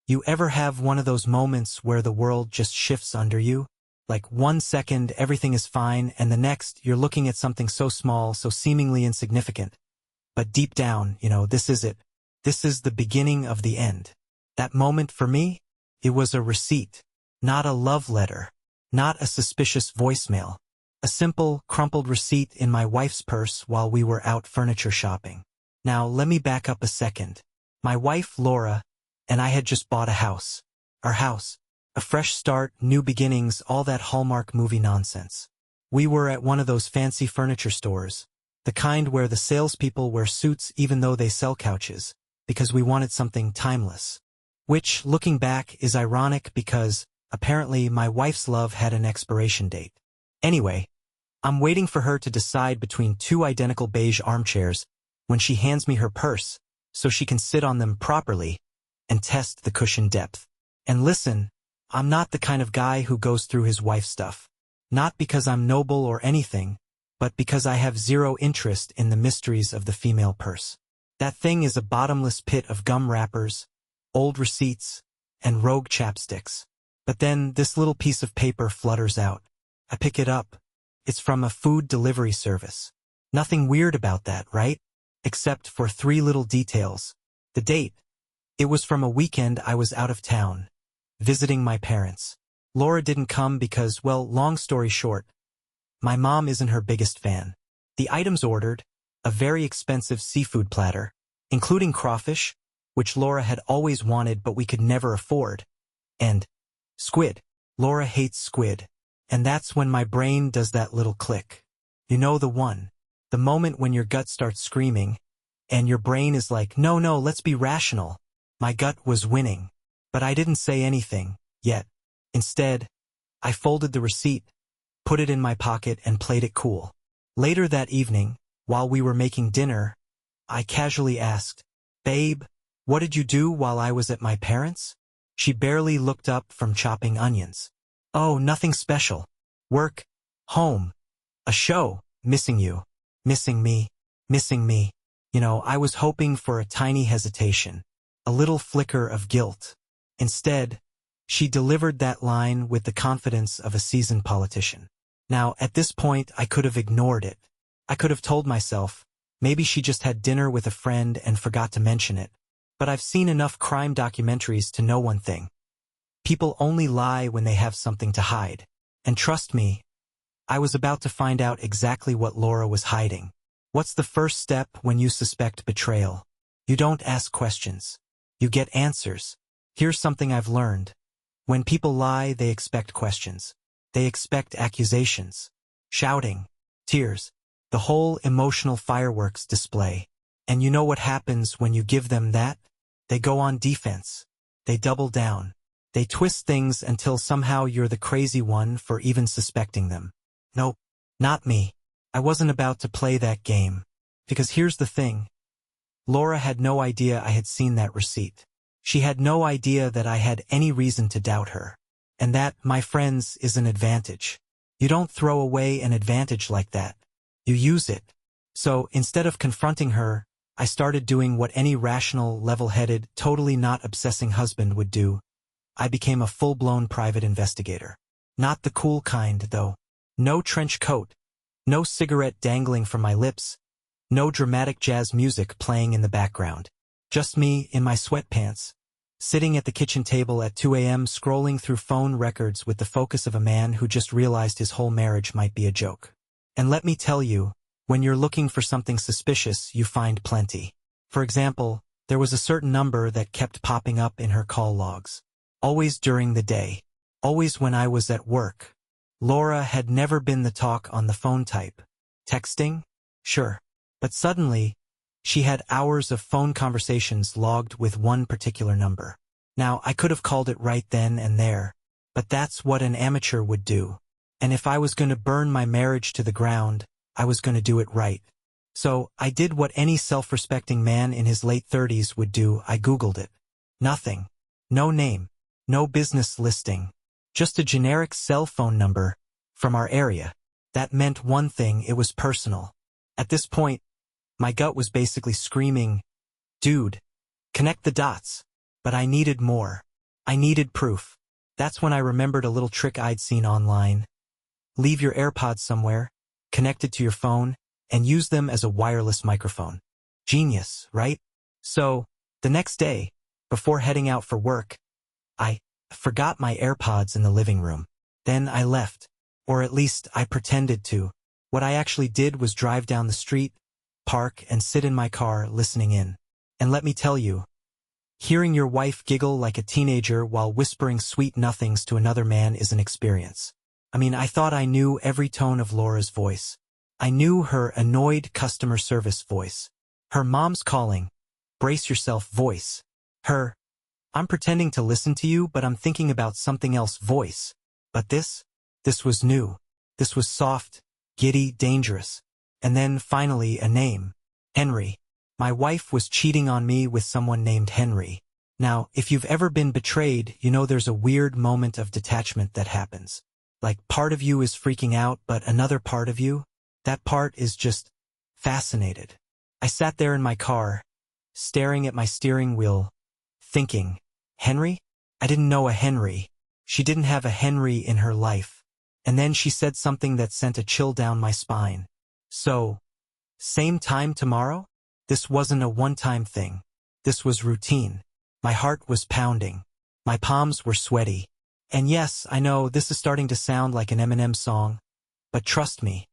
You ever have one of those moments where the world just shifts under you? Like 1 second everything is fine and the next you're looking at something so small, so seemingly insignificant. But deep down, this is it. This is the beginning of the end. That moment for me? It was a receipt. Not a love letter. Not a suspicious voicemail. A simple, crumpled receipt in my wife's purse while we were out furniture shopping. Now, let me back up a second. My wife, Laura, and I had just bought a house. Our house. A fresh start, new beginnings, all that Hallmark movie nonsense. We were at one of those fancy furniture stores. The kind where the salespeople wear suits even though they sell couches, because we wanted something timeless. Which, looking back, is ironic because, apparently, my wife's love had an expiration date. Anyway, I'm waiting for her to decide between two identical beige armchairs when she hands me her purse so she can sit on them properly and test the cushion depth. And listen, I'm not the kind of guy who goes through his wife's stuff. Not because I'm noble or anything, but because I have zero interest in the mysteries of the female purse. That thing is a bottomless pit of gum wrappers, old receipts, and rogue chapsticks. But then this little piece of paper flutters out. I pick it up. It's from a food delivery service. Nothing weird about that, right? Except for 3 little details. The date. It was from a weekend I was out of town, visiting my parents. Laura didn't come because, well, long story short, my mom isn't her biggest fan. The items ordered, a very expensive seafood platter, including crawfish, which Laura had always wanted but we could never afford, and squid. Laura hates squid. And that's when my brain does that little click. You know the one. The moment when your gut starts screaming, and your brain is like, no, let's be rational. My gut was winning. But I didn't say anything, yet. Instead, I folded the receipt, put it in my pocket and played it cool. Later that evening, while we were making dinner, I casually asked, "Babe, what did you do while I was at my parents'?" She barely looked up from chopping onions. "Oh, nothing special. Work, home, a show, missing you, missing me, missing me." I was hoping for a tiny hesitation, a little flicker of guilt. Instead, she delivered that line with the confidence of a seasoned politician. Now, at this point, I could have ignored it. I could have told myself, maybe she just had dinner with a friend and forgot to mention it. But I've seen enough crime documentaries to know one thing. People only lie when they have something to hide. And trust me, I was about to find out exactly what Laura was hiding. What's the first step when you suspect betrayal? You don't ask questions. You get answers. Here's something I've learned. When people lie, they expect questions. They expect accusations, shouting, tears, the whole emotional fireworks display. And you know what happens when you give them that? They go on defense. They double down. They twist things until somehow you're the crazy one for even suspecting them. Nope, not me. I wasn't about to play that game. Because here's the thing. Laura had no idea I had seen that receipt. She had no idea that I had any reason to doubt her. And that, my friends, is an advantage. You don't throw away an advantage like that. You use it. So, instead of confronting her, I started doing what any rational, level-headed, totally not obsessing husband would do. I became a full-blown private investigator. Not the cool kind, though. No trench coat. No cigarette dangling from my lips. No dramatic jazz music playing in the background. Just me, in my sweatpants, sitting at the kitchen table at 2 a.m. scrolling through phone records with the focus of a man who just realized his whole marriage might be a joke. And let me tell you, when you're looking for something suspicious, you find plenty. For example, there was a certain number that kept popping up in her call logs. Always during the day. Always when I was at work. Laura had never been the talk on the phone type. Texting? Sure. But suddenly, she had hours of phone conversations logged with one particular number. Now, I could have called it right then and there, but that's what an amateur would do. And if I was going to burn my marriage to the ground, I was going to do it right. So, I did what any self-respecting man in his late 30s would do. I Googled it. Nothing. No name. No business listing. Just a generic cell phone number from our area. That meant one thing, it was personal. At this point, my gut was basically screaming, "Dude, connect the dots." But I needed more. I needed proof. That's when I remembered a little trick I'd seen online. Leave your AirPods somewhere, connected to your phone, and use them as a wireless microphone. Genius, right? So, the next day, before heading out for work, I forgot my AirPods in the living room. Then I left. Or at least I pretended to. What I actually did was drive down the street, park, and sit in my car listening in. And let me tell you, hearing your wife giggle like a teenager while whispering sweet nothings to another man is an experience. I mean, I thought I knew every tone of Laura's voice. I knew her annoyed customer service voice. Her mom's calling, brace yourself voice. Her, I'm pretending to listen to you but I'm thinking about something else voice. But this was new. This was soft, giddy, dangerous. And then finally a name. Henry. My wife was cheating on me with someone named Henry. Now, if you've ever been betrayed, you know there's a weird moment of detachment that happens. Like part of you is freaking out, but another part of you, that part is just fascinated. I sat there in my car, staring at my steering wheel, thinking, Henry? I didn't know a Henry. She didn't have a Henry in her life. And then she said something that sent a chill down my spine. So, same time tomorrow? This wasn't a one-time thing. This was routine. My heart was pounding. My palms were sweaty. And yes, I know this is starting to sound like an Eminem song, but trust me,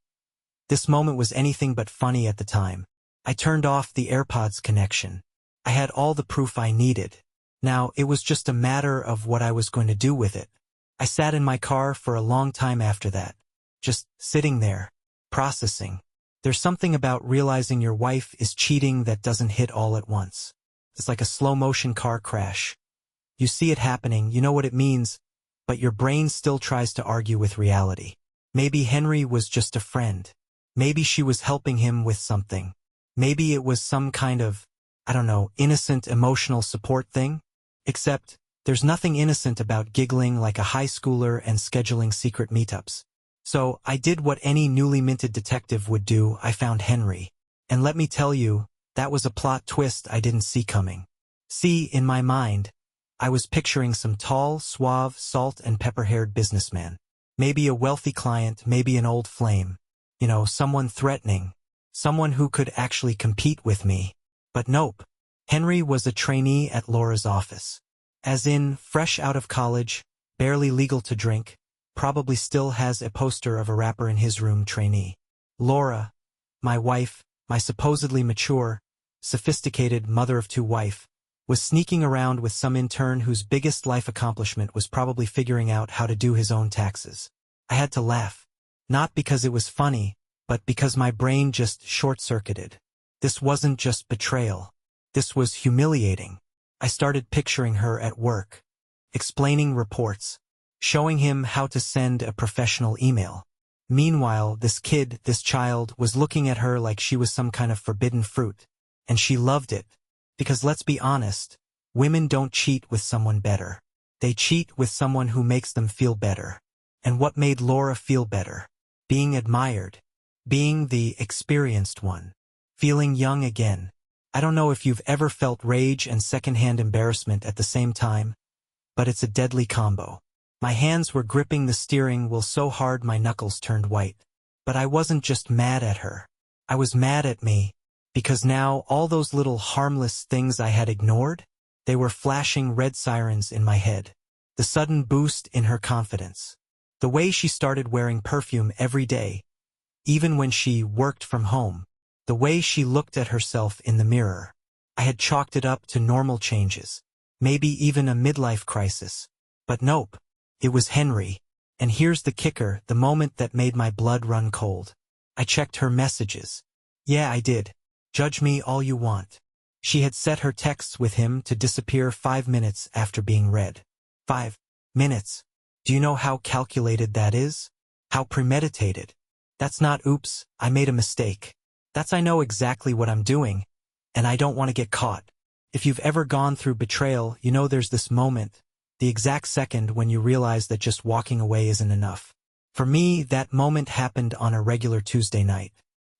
this moment was anything but funny at the time. I turned off the AirPods connection. I had all the proof I needed. Now, it was just a matter of what I was going to do with it. I sat in my car for a long time after that, just sitting there, processing. There's something about realizing your wife is cheating that doesn't hit all at once. It's like a slow-motion car crash. You see it happening, you know what it means, but your brain still tries to argue with reality. Maybe Henry was just a friend. Maybe she was helping him with something. Maybe it was some kind of, I don't know, innocent emotional support thing. Except, there's nothing innocent about giggling like a high schooler and scheduling secret meetups. So, I did what any newly minted detective would do. I found Henry. And let me tell you, that was a plot twist I didn't see coming. See, in my mind, I was picturing some tall, suave, salt and pepper-haired businessman. Maybe a wealthy client, maybe an old flame. You know, someone threatening. Someone who could actually compete with me. But nope. Henry was a trainee at Laura's office. As in, fresh out of college, barely legal to drink, probably still has a poster of a rapper in his room trainee. Laura, my wife, my supposedly mature, sophisticated mother of two wife, was sneaking around with some intern whose biggest life accomplishment was probably figuring out how to do his own taxes. I had to laugh. Not because it was funny, but because my brain just short-circuited. This wasn't just betrayal. This was humiliating. I started picturing her at work, explaining reports, showing him how to send a professional email. Meanwhile, this child, was looking at her like she was some kind of forbidden fruit. And she loved it. Because let's be honest, women don't cheat with someone better. They cheat with someone who makes them feel better. And what made Laura feel better? Being admired. Being the experienced one. Feeling young again. I don't know if you've ever felt rage and secondhand embarrassment at the same time, but it's a deadly combo. My hands were gripping the steering wheel so hard my knuckles turned white. But I wasn't just mad at her. I was mad at me, because now all those little harmless things I had ignored, they were flashing red sirens in my head. The sudden boost in her confidence. The way she started wearing perfume every day, even when she worked from home. The way she looked at herself in the mirror. I had chalked it up to normal changes. Maybe even a midlife crisis. But nope. It was Henry. And here's the kicker, the moment that made my blood run cold. I checked her messages. Yeah, I did. Judge me all you want. She had set her texts with him to disappear 5 minutes after being read. 5 minutes. Do you know how calculated that is? How premeditated? That's not oops, I made a mistake. That's I know exactly what I'm doing, and I don't want to get caught. If you've ever gone through betrayal, you know there's this moment, the exact second when you realize that just walking away isn't enough. For me, that moment happened on a regular Tuesday night.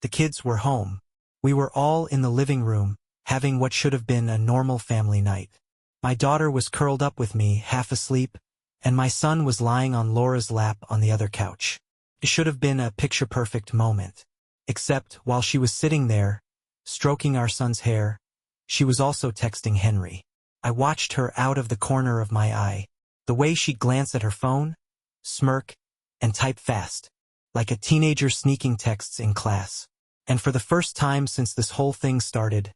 The kids were home. We were all in the living room, having what should have been a normal family night. My daughter was curled up with me, half asleep, and my son was lying on Laura's lap on the other couch. It should have been a picture-perfect moment. Except, while she was sitting there, stroking our son's hair, she was also texting Henry. I watched her out of the corner of my eye. The way she'd glance at her phone, smirk, and type fast, like a teenager sneaking texts in class. And for the first time since this whole thing started,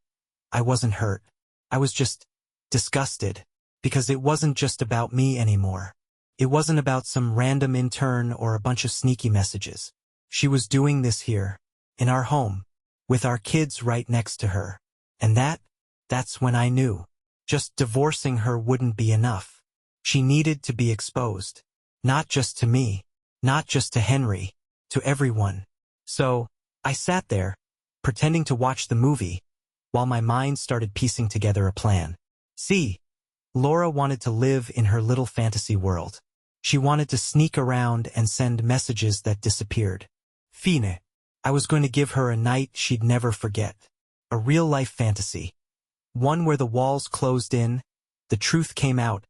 I wasn't hurt. I was just disgusted, because it wasn't just about me anymore. It wasn't about some random intern or a bunch of sneaky messages. She was doing this here, in our home, with our kids right next to her. And that's when I knew. Just divorcing her wouldn't be enough. She needed to be exposed. Not just to me, not just to Henry, to everyone. So, I sat there, pretending to watch the movie, while my mind started piecing together a plan. See, Laura wanted to live in her little fantasy world. She wanted to sneak around and send messages that disappeared. Fine. I was going to give her a night she'd never forget. A real-life fantasy. One where the walls closed in, the truth came out,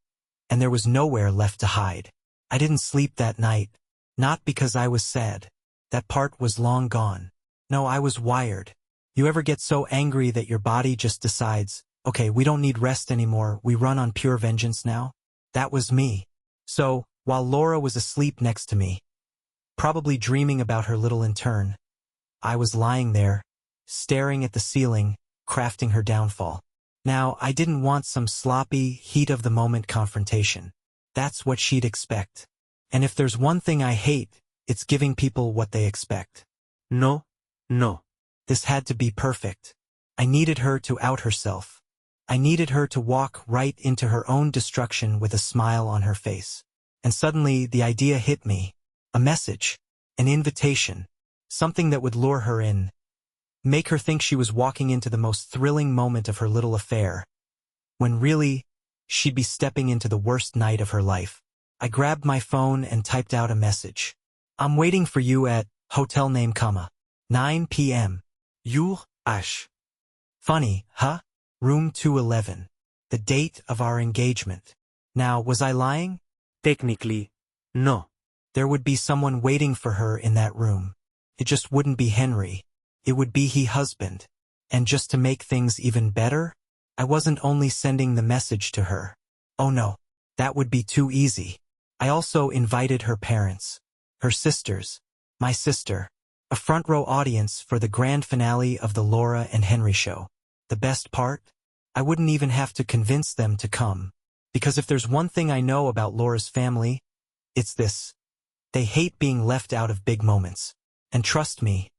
and there was nowhere left to hide. I didn't sleep that night. Not because I was sad. That part was long gone. No, I was wired. You ever get so angry that your body just decides, okay, we don't need rest anymore, we run on pure vengeance now? That was me. So, while Laura was asleep next to me, probably dreaming about her little intern, I was lying there, staring at the ceiling, crafting her downfall. Now, I didn't want some sloppy, heat-of-the-moment confrontation. That's what she'd expect. And if there's one thing I hate, it's giving people what they expect. No. This had to be perfect. I needed her to out herself. I needed her to walk right into her own destruction with a smile on her face. And suddenly, the idea hit me. A message. An invitation. Something that would lure her in. Make her think she was walking into the most thrilling moment of her little affair, when really, she'd be stepping into the worst night of her life. I grabbed my phone and typed out a message. I'm waiting for you at hotel name, 9 p.m. Ash. Funny, huh? Room 211. The date of our engagement. Now, was I lying? Technically, no. There would be someone waiting for her in that room. It just wouldn't be Henry. It would be he husband. And just to make things even better, I wasn't only sending the message to her. Oh no, that would be too easy. I also invited her parents, her sisters, my sister, a front-row audience for the grand finale of the Laura and Henry show. The best part? I wouldn't even have to convince them to come. Because if there's one thing I know about Laura's family, it's this. They hate being left out of big moments. And trust me,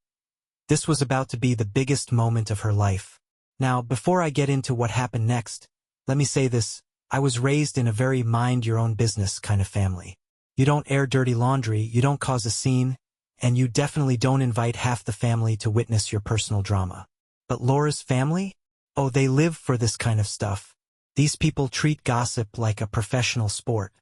this was about to be the biggest moment of her life. Now, before I get into what happened next, let me say this. I was raised in a very mind-your-own-business kind of family. You don't air dirty laundry, you don't cause a scene, and you definitely don't invite half the family to witness your personal drama. But Laura's family? Oh, they live for this kind of stuff. These people treat gossip like a professional sport.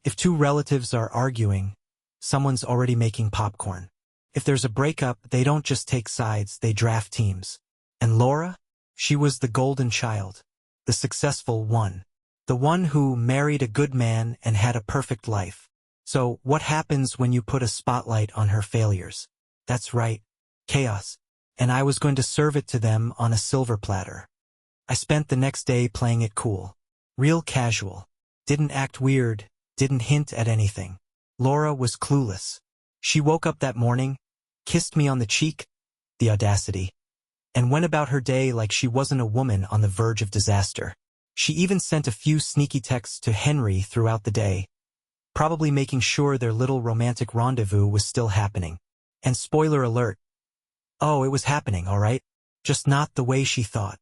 If two relatives are arguing, someone's already making popcorn. If there's a breakup, they don't just take sides, they draft teams. And Laura? She was the golden child. The successful one. The one who married a good man and had a perfect life. So, what happens when you put a spotlight on her failures? That's right. Chaos. And I was going to serve it to them on a silver platter. I spent the next day playing it cool. Real casual. Didn't act weird, didn't hint at anything. Laura was clueless. She woke up that morning, kissed me on the cheek, the audacity, and went about her day like she wasn't a woman on the verge of disaster. She even sent a few sneaky texts to Henry throughout the day, probably making sure their little romantic rendezvous was still happening. And spoiler alert. Oh, it was happening, all right? Just not the way she thought.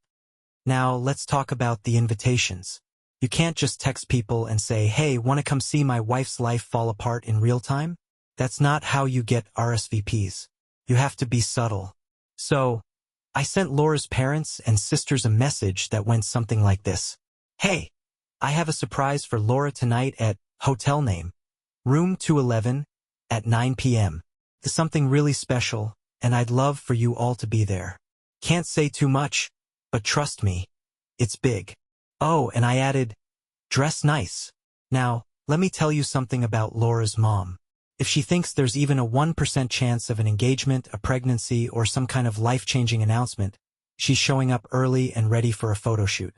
Now, let's talk about the invitations. You can't just text people and say, hey, want to come see my wife's life fall apart in real time? That's not how you get RSVPs. You have to be subtle. So, I sent Laura's parents and sisters a message that went something like this. Hey, I have a surprise for Laura tonight at hotel name, room 211, at 9 p.m. It's something really special, and I'd love for you all to be there. Can't say too much, but trust me, it's big. Oh, and I added, Dress nice. Now, let me tell you something about Laura's mom. If she thinks there's even a 1% chance of an engagement, a pregnancy, or some kind of life-changing announcement, she's showing up early and ready for a photo shoot.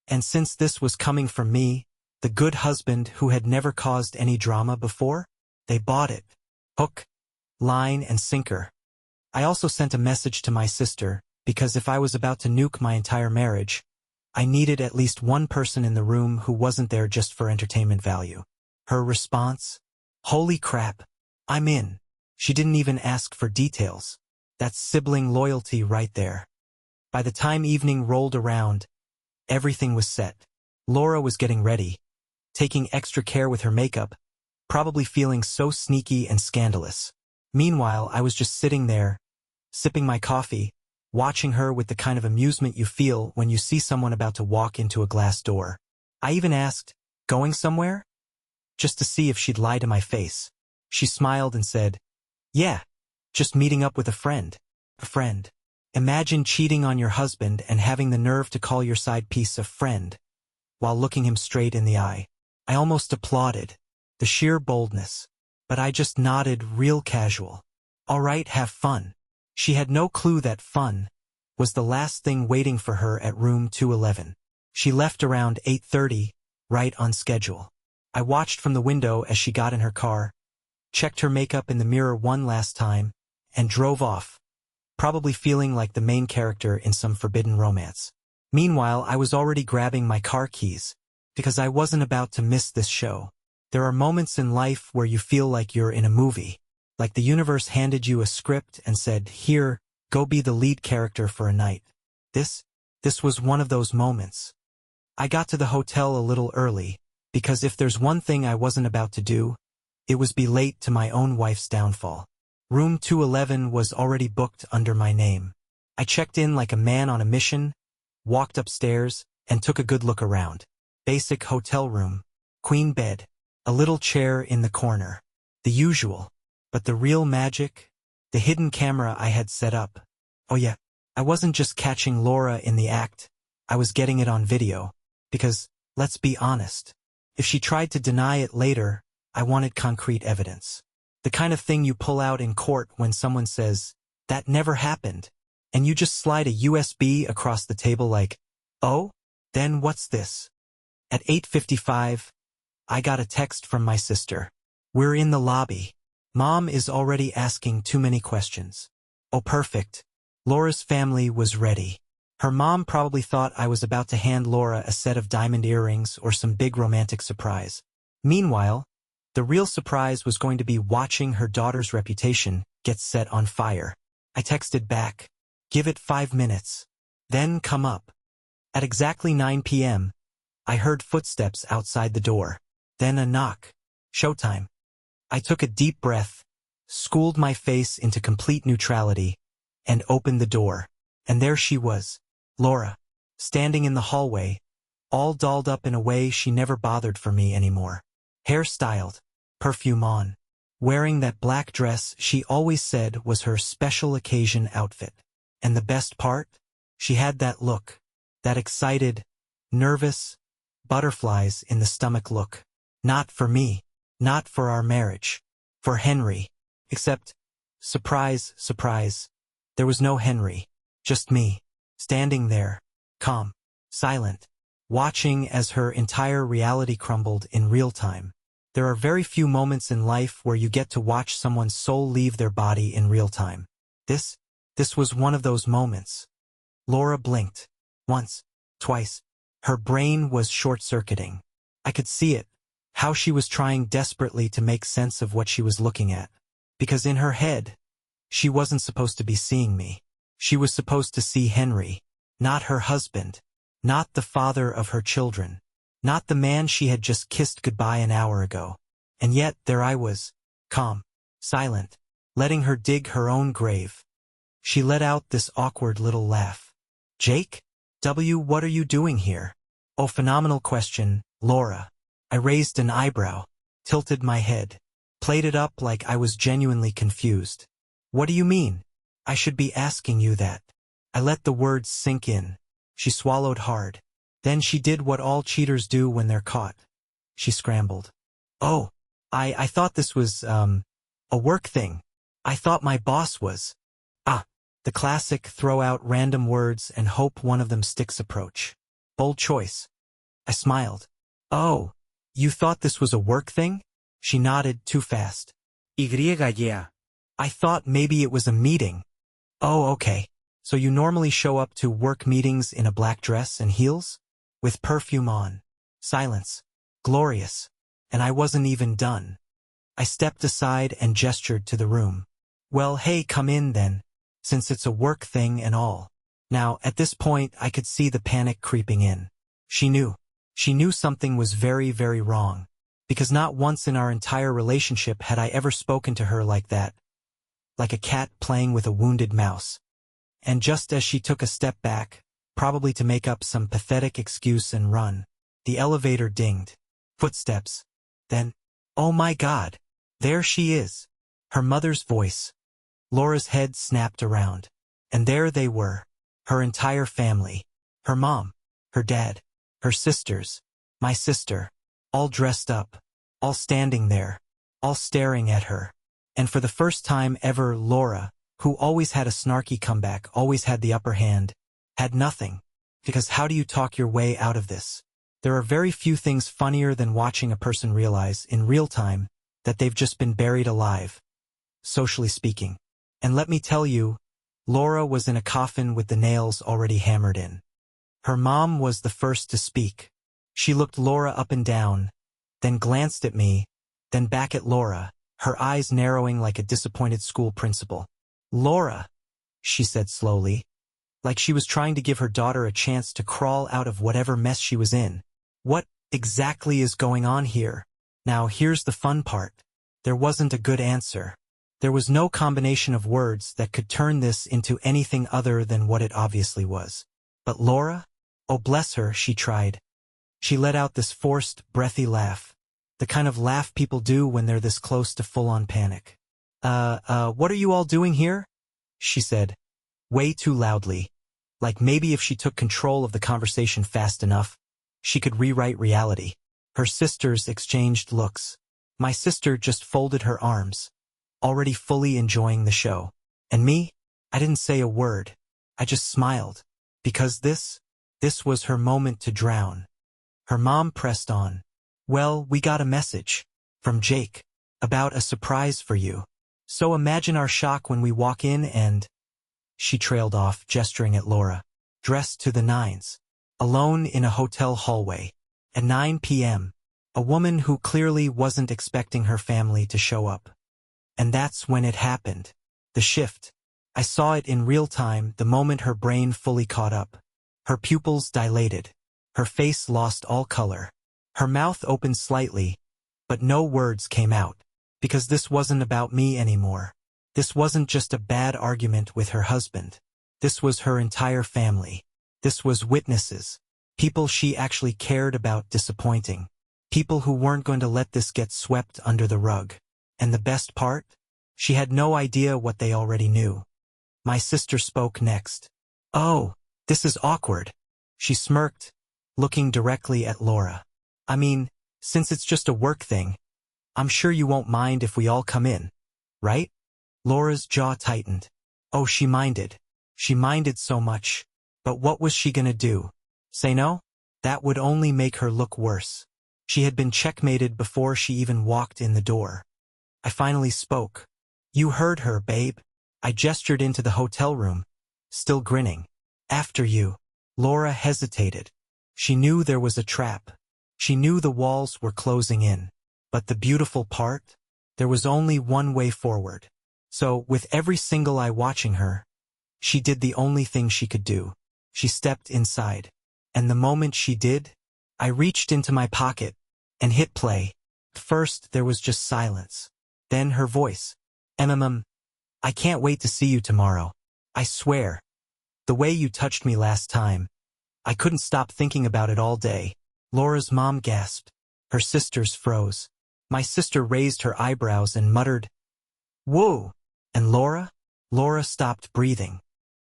And since this was coming from me, the good husband who had never caused any drama before, they bought it. Hook, line, and sinker. I also sent a message to my sister, because if I was about to nuke my entire marriage, I needed at least one person in the room who wasn't there just for entertainment value. Her response? Holy crap, I'm in. She didn't even ask for details. That's sibling loyalty right there. By the time evening rolled around, everything was set. Laura was getting ready, taking extra care with her makeup, probably feeling so sneaky and scandalous. Meanwhile, I was just sitting there, sipping my coffee, watching her with the kind of amusement you feel when you see someone about to walk into a glass door. I even asked, "Going somewhere?" just to see if she'd lie to my face. She smiled and said, "Yeah, just meeting up with a friend." A friend. Imagine cheating on your husband and having the nerve to call your side piece a friend, while looking him straight in the eye. I almost applauded. The sheer boldness. But I just nodded real casual. All right, have fun. She had no clue that fun was the last thing waiting for her at room 211. She left around 8:30, right on schedule. I watched from the window as she got in her car, checked her makeup in the mirror one last time, and drove off, probably feeling like the main character in some forbidden romance. Meanwhile, I was already grabbing my car keys, because I wasn't about to miss this show. There are moments in life where you feel like you're in a movie, like the universe handed you a script and said, "Here, go be the lead character for a night." This was one of those moments. I got to the hotel a little early, because if there's one thing I wasn't about to do, it was be late to my own wife's downfall. Room 211 was already booked under my name. I checked in like a man on a mission, walked upstairs, and took a good look around. Basic hotel room, queen bed, a little chair in the corner. The usual. But the real magic? The hidden camera I had set up. Oh yeah, I wasn't just catching Laura in the act, I was getting it on video. Because, let's be honest, if she tried to deny it later, I wanted concrete evidence. The kind of thing you pull out in court when someone says, "That never happened," and you just slide a USB across the table like, "Oh, then what's this?" At 8:55, I got a text from my sister. "We're in the lobby. Mom is already asking too many questions." Oh, perfect. Laura's family was ready. Her mom probably thought I was about to hand Laura a set of diamond earrings or some big romantic surprise. Meanwhile, the real surprise was going to be watching her daughter's reputation get set on fire. I texted back, "Give it 5 minutes. Then come up." At exactly 9 p.m., I heard footsteps outside the door. Then a knock. Showtime. I took a deep breath, schooled my face into complete neutrality, and opened the door. And there she was, Laura, standing in the hallway, all dolled up in a way she never bothered for me anymore. Hair styled, perfume on, wearing that black dress she always said was her special occasion outfit. And the best part? She had that look, that excited, nervous, butterflies in the stomach look. Not for me, not for our marriage, for Henry. Except, surprise, surprise, there was no Henry, just me, standing there, calm, silent, watching as her entire reality crumbled in real time. There are very few moments in life where you get to watch someone's soul leave their body in real time. This was one of those moments. Laura blinked. Once, twice. Her brain was short-circuiting. I could see it, how she was trying desperately to make sense of what she was looking at. Because in her head, she wasn't supposed to be seeing me. She was supposed to see Henry, not her husband, not the father of her children, not the man she had just kissed goodbye an hour ago. And yet there I was, calm, silent, letting her dig her own grave. She let out this awkward little laugh. "Jake? What are you doing here?" "Oh, phenomenal question, Laura." I raised an eyebrow, tilted my head, played it up like I was genuinely confused. "What do you mean? I should be asking you that." I let the words sink in. She swallowed hard. Then she did what all cheaters do when they're caught. She scrambled. Oh, I thought this was, a work thing. I thought my boss was. Ah, the classic throw out random words and hope one of them sticks approach. Bold choice. I smiled. Oh, you thought this was a work thing? She nodded too fast. Yeah. I thought maybe it was a meeting. Oh, okay. So you normally show up to work meetings in a black dress and heels? With perfume on. Silence. Glorious. And I wasn't even done. I stepped aside and gestured to the room. Well, hey, come in then, since it's a work thing and all. Now, at this point, I could see the panic creeping in. She knew. She knew something was very, very wrong. Because not once in our entire relationship had I ever spoken to her like that. Like a cat playing with a wounded mouse. And just as she took a step back, probably to make up some pathetic excuse and run, the elevator dinged. Footsteps. Then, oh my God, there she is. Her mother's voice. Laura's head snapped around. And there they were. Her entire family. Her mom. Her dad. Her sisters. My sister. All dressed up. All standing there. All staring at her. And for the first time ever, Laura, who always had a snarky comeback, always had the upper hand, had nothing. Because how do you talk your way out of this? There are very few things funnier than watching a person realize, in real time, that they've just been buried alive. Socially speaking. And let me tell you, Laura was in a coffin with the nails already hammered in. Her mom was the first to speak. She looked Laura up and down, then glanced at me, then back at Laura, her eyes narrowing like a disappointed school principal. Laura, she said slowly, like she was trying to give her daughter a chance to crawl out of whatever mess she was in. What exactly is going on here? Now here's the fun part. There wasn't a good answer. There was no combination of words that could turn this into anything other than what it obviously was. But Laura? Oh bless her, she tried. She let out this forced, breathy laugh. The kind of laugh people do when they're this close to full-on panic. What are you all doing here? She said, way too loudly. Like maybe if she took control of the conversation fast enough, she could rewrite reality. Her sisters exchanged looks. My sister just folded her arms, already fully enjoying the show. And me? I didn't say a word. I just smiled. Because this was her moment to drown. Her mom pressed on. Well, we got a message. From Jake. About a surprise for you. So imagine our shock when we walk in and... She trailed off, gesturing at Laura. Dressed to the nines. Alone in a hotel hallway. At 9 p.m. A woman who clearly wasn't expecting her family to show up. And that's when it happened. The shift. I saw it in real time the moment her brain fully caught up. Her pupils dilated. Her face lost all color. Her mouth opened slightly, but no words came out. Because this wasn't about me anymore. This wasn't just a bad argument with her husband. This was her entire family. This was witnesses. People she actually cared about disappointing. People who weren't going to let this get swept under the rug. And the best part? She had no idea what they already knew. My sister spoke next. Oh, this is awkward. She smirked, looking directly at Laura. I mean, since it's just a work thing, I'm sure you won't mind if we all come in, right? Laura's jaw tightened. Oh, she minded. She minded so much. But what was she gonna do? Say no? That would only make her look worse. She had been checkmated before she even walked in the door. I finally spoke. You heard her, babe. I gestured into the hotel room, still grinning. After you. Laura hesitated. She knew there was a trap. She knew the walls were closing in. But the beautiful part? There was only one way forward. So, with every single eye watching her, she did the only thing she could do. She stepped inside. And the moment she did, I reached into my pocket and hit play. First, there was just silence. Then her voice. I can't wait to see you tomorrow. I swear. The way you touched me last time. I couldn't stop thinking about it all day. Laura's mom gasped. Her sisters froze. My sister raised her eyebrows and muttered, "Whoa!" And Laura? Laura stopped breathing.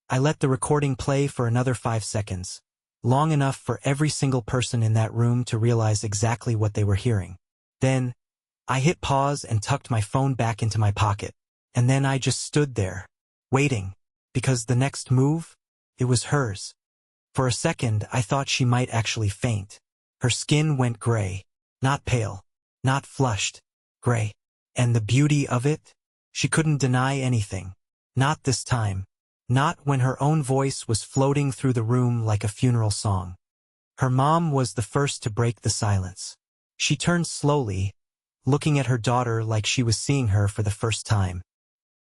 I let the recording play for another 5 seconds. long enough for every single person in that room to realize exactly what they were hearing. Then, I hit pause and tucked my phone back into my pocket. And then I just stood there, waiting, because the next move, it was hers. For a second, I thought she might actually faint. Her skin went gray, not pale, not flushed, gray. And the beauty of it? She couldn't deny anything. Not this time. Not when her own voice was floating through the room like a funeral song. Her mom was the first to break the silence. She turned slowly, looking at her daughter like she was seeing her for the first time.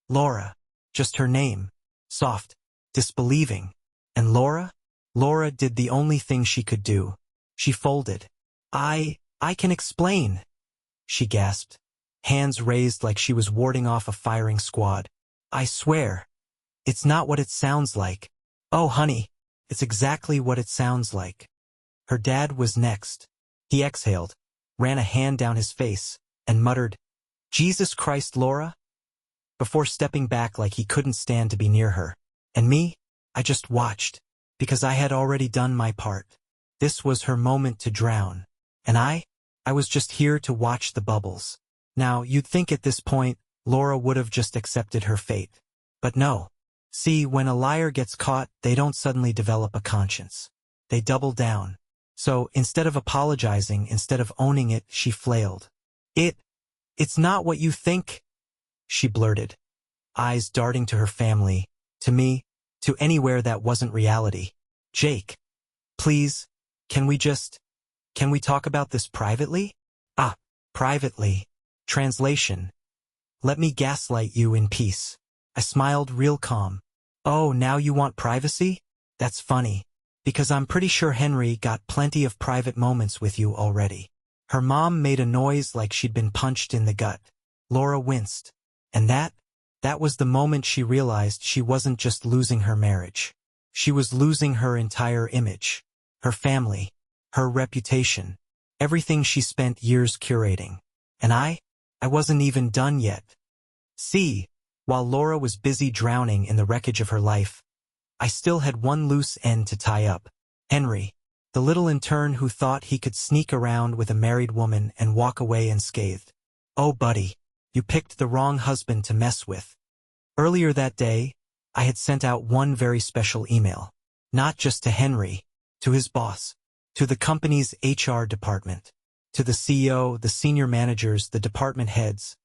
Laura. Just her name. Soft. Disbelieving. And Laura? Laura did the only thing she could do. She folded. I can explain, she gasped, hands raised like she was warding off a firing squad. I swear. It's not what it sounds like. Oh, honey, it's exactly what it sounds like. Her dad was next. He exhaled, ran a hand down his face, and muttered, Jesus Christ, Laura? Before stepping back like he couldn't stand to be near her. And me? I just watched, because I had already done my part. This was her moment to drown. And I was just here to watch the bubbles. Now, you'd think at this point, Laura would have just accepted her fate. But no. See, when a liar gets caught, they don't suddenly develop a conscience. They double down. So, instead of apologizing, instead of owning it, she flailed. It's not what you think, she blurted, eyes darting to her family, to me, to anywhere that wasn't reality. Jake, please, can we talk about this privately? Privately. Translation. Let me gaslight you in peace. I smiled real calm. Oh, now you want privacy? That's funny, because I'm pretty sure Henry got plenty of private moments with you already. Her mom made a noise like she'd been punched in the gut. Laura winced. And that was the moment she realized she wasn't just losing her marriage. She was losing her entire image, her family, her reputation, everything she spent years curating. And I wasn't even done yet. See, while Laura was busy drowning in the wreckage of her life, I still had one loose end to tie up. Henry, the little intern who thought he could sneak around with a married woman and walk away unscathed. Oh, buddy, you picked the wrong husband to mess with. Earlier that day, I had sent out one very special email. Not just to Henry, to his boss, to the company's HR department, to the CEO, the senior managers, the department heads.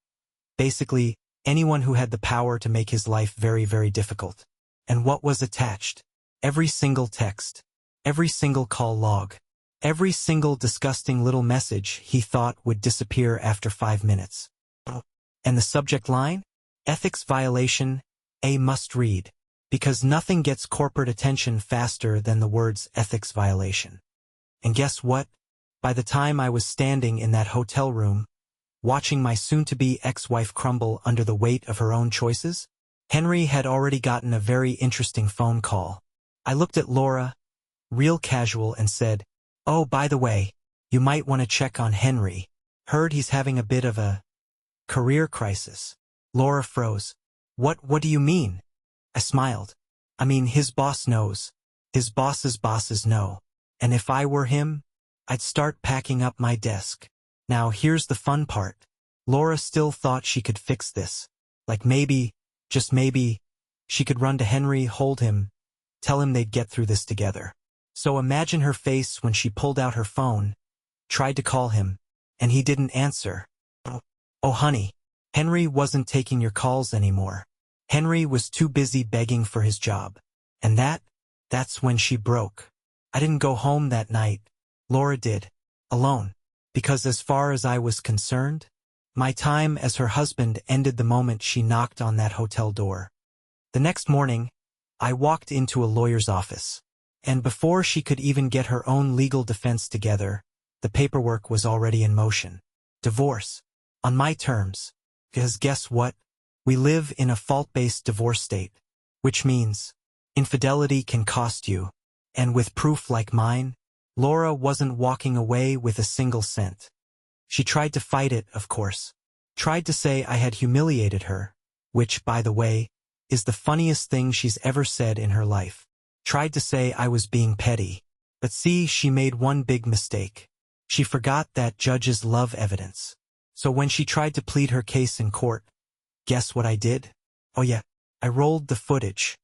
Basically, anyone who had the power to make his life very, very difficult. And what was attached? Every single text, every single call log, every single disgusting little message he thought would disappear after 5 minutes. And the subject line? Ethics violation, a must read. Because nothing gets corporate attention faster than the words ethics violation. And guess what? By the time I was standing in that hotel room, watching my soon-to-be ex-wife crumble under the weight of her own choices, Henry had already gotten a very interesting phone call. I looked at Laura, real casual, and said, oh, by the way, you might want to check on Henry. Heard he's having a bit of a career crisis. Laura froze. What do you mean? I smiled. I mean, his boss knows. His boss's bosses know. And if I were him, I'd start packing up my desk. Now here's the fun part. Laura still thought she could fix this. Like maybe, just maybe, she could run to Henry, hold him, tell him they'd get through this together. So imagine her face when she pulled out her phone, tried to call him, and he didn't answer. Oh, honey, Henry wasn't taking your calls anymore. Henry was too busy begging for his job. And that's when she broke. I didn't go home that night. Laura did. Alone. Because as far as I was concerned, my time as her husband ended the moment she knocked on that hotel door. The next morning, I walked into a lawyer's office. And before she could even get her own legal defense together, the paperwork was already in motion. Divorce. On my terms. Because guess what? We live in a fault-based divorce state. Which means, infidelity can cost you. And with proof like mine, Laura wasn't walking away with a single cent. She tried to fight it, of course. Tried to say I had humiliated her, which, by the way, is the funniest thing she's ever said in her life. Tried to say I was being petty. But see, she made one big mistake. She forgot that judges love evidence. So when she tried to plead her case in court, guess what I did? Oh yeah, I rolled the footage.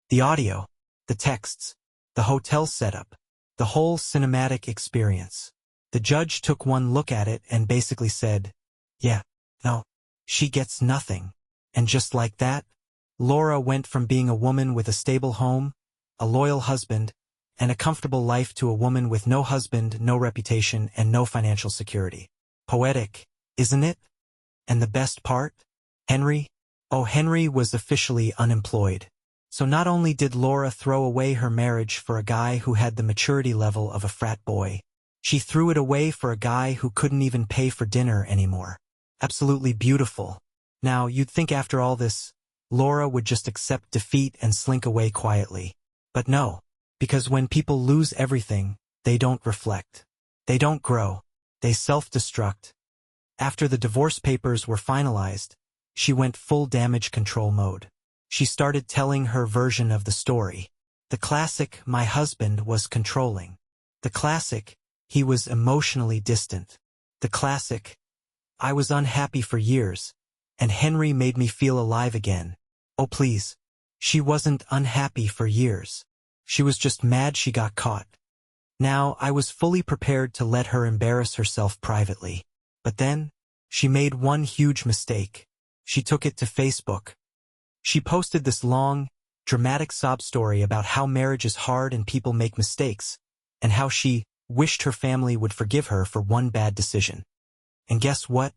The audio, the texts, the hotel setup, the whole cinematic experience. The judge took one look at it and basically said, yeah, no, she gets nothing. And just like that, Laura went from being a woman with a stable home, a loyal husband, and a comfortable life to a woman with no husband, no reputation, and no financial security. Poetic, isn't it? And the best part? Henry? Oh, Henry was officially unemployed. So not only did Laura throw away her marriage for a guy who had the maturity level of a frat boy, she threw it away for a guy who couldn't even pay for dinner anymore. Absolutely beautiful. Now, you'd think after all this, Laura would just accept defeat and slink away quietly. But no, because when people lose everything, they don't reflect. They don't grow. They self-destruct. After the divorce papers were finalized, she went full damage control mode. She started telling her version of the story. The classic, my husband was controlling. The classic, he was emotionally distant. The classic, I was unhappy for years, and Henry made me feel alive again. Oh please. She wasn't unhappy for years. She was just mad she got caught. Now, I was fully prepared to let her embarrass herself privately. But then, she made one huge mistake. She took it to Facebook. She posted this long, dramatic sob story about how marriage is hard and people make mistakes, and how she wished her family would forgive her for one bad decision. And guess what?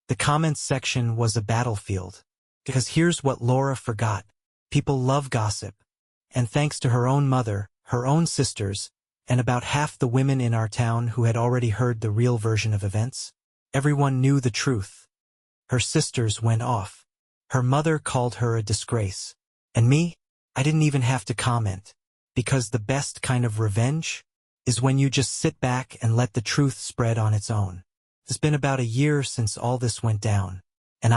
The comments section was a battlefield. Because here's what Laura forgot. People love gossip. And thanks to her own mother, her own sisters, and about half the women in our town who had already heard the real version of events, everyone knew the truth. Her sisters went off. Her mother called her a disgrace. And me? I didn't even have to comment. Because the best kind of revenge is when you just sit back and let the truth spread on its own. It's been about a year since all this went down. And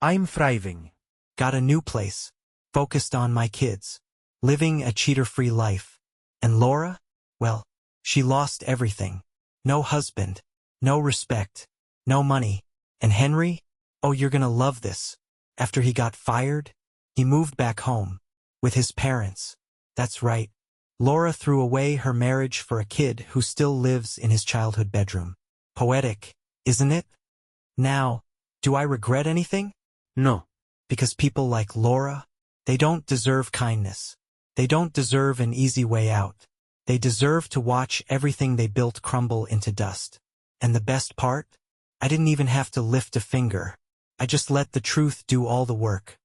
I'm thriving. Got a new place. Focused on my kids. Living a cheater-free life. And Laura? Well, she lost everything. No husband. No respect. No money. And Henry? Oh, you're gonna love this. After he got fired, he moved back home. With his parents. That's right. Laura threw away her marriage for a kid who still lives in his childhood bedroom. Poetic, isn't it? Now, do I regret anything? No. Because people like Laura, they don't deserve kindness. They don't deserve an easy way out. They deserve to watch everything they built crumble into dust. And the best part? I didn't even have to lift a finger. I just let the truth do all the work.